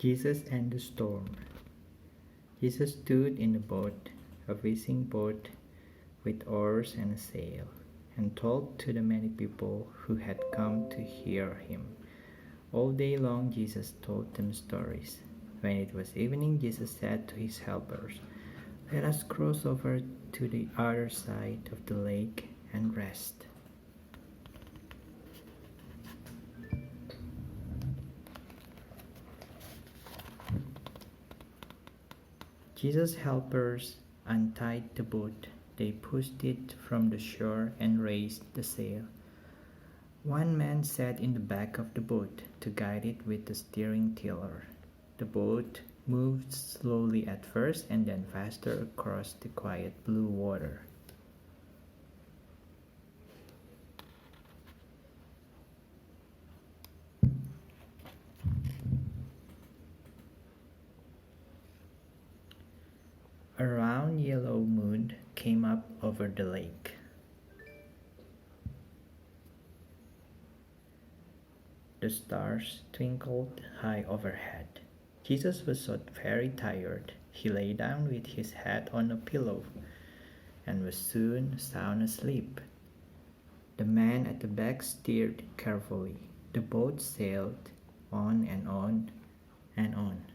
Jesus and the storm. Jesus stood in a boat, a fishing boat with oars and a sail, and talked to the many people who had come to hear him. All day long Jesus told them stories. When it was evening, Jesus said to his helpers, "Let us cross over to the other side of the lake and rest." Jesus' helpers untied the boat. They pushed it from the shore and raised the sail. One man sat in the back of the boat to guide it with the steering tiller. The boat moved slowly at first and then faster across the quiet blue water. A round yellow moon came up over the lake. The stars twinkled high overhead. Jesus was so very tired, he lay down with his head on a pillow and was soon sound asleep. The man at the back steered carefully. The boat sailed on and on and on.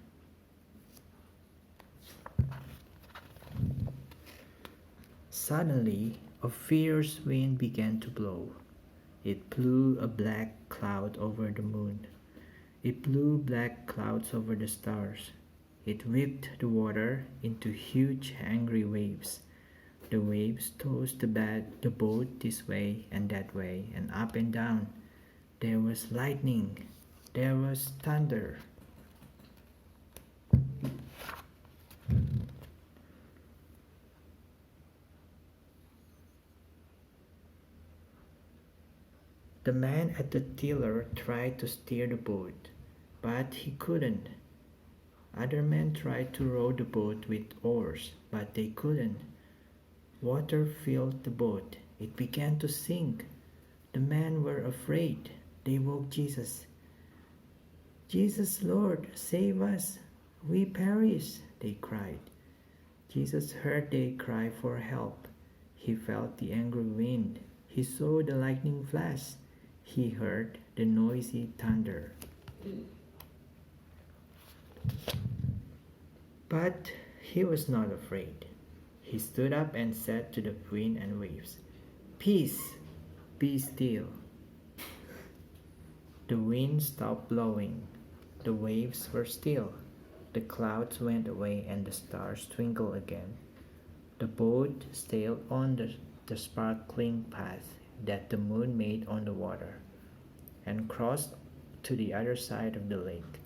Suddenly, a fierce wind began to blow. It blew a black cloud over the moon. It blew black clouds over the stars. It whipped the water into huge angry waves. The waves tossed the boat this way and that way and up and down. There was lightning. There was thunder. The man at the tiller tried to steer the boat, but he couldn't. Other men tried to row the boat with oars, but they couldn't. Water filled the boat. It began to sink. The men were afraid. They woke Jesus. "Jesus, Lord, save us. We perish," they cried. Jesus heard their cry for help. He felt the angry wind. He saw the lightning flash. He heard the noisy thunder. But he was not afraid. He stood up and said to the wind and waves, "Peace, be still." The wind stopped blowing. The waves were still. The clouds went away and the stars twinkled again. The boat sailed on the sparkling path that the moon made on the water, and crossed to the other side of the lake.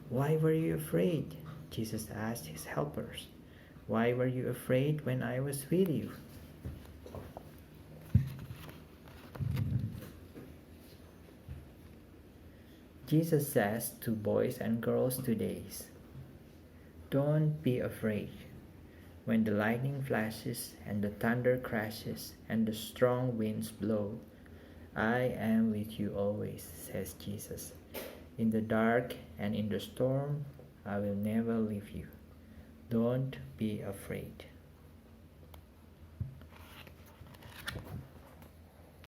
"Why were you afraid?" Jesus asked his helpers. "Why were you afraid when I was with you?" Jesus says to boys and girls today, don't be afraid. When the lightning flashes and the thunder crashes and the strong winds blow, I am with you always, says Jesus. In the dark and in the storm, I will never leave you. Don't be afraid.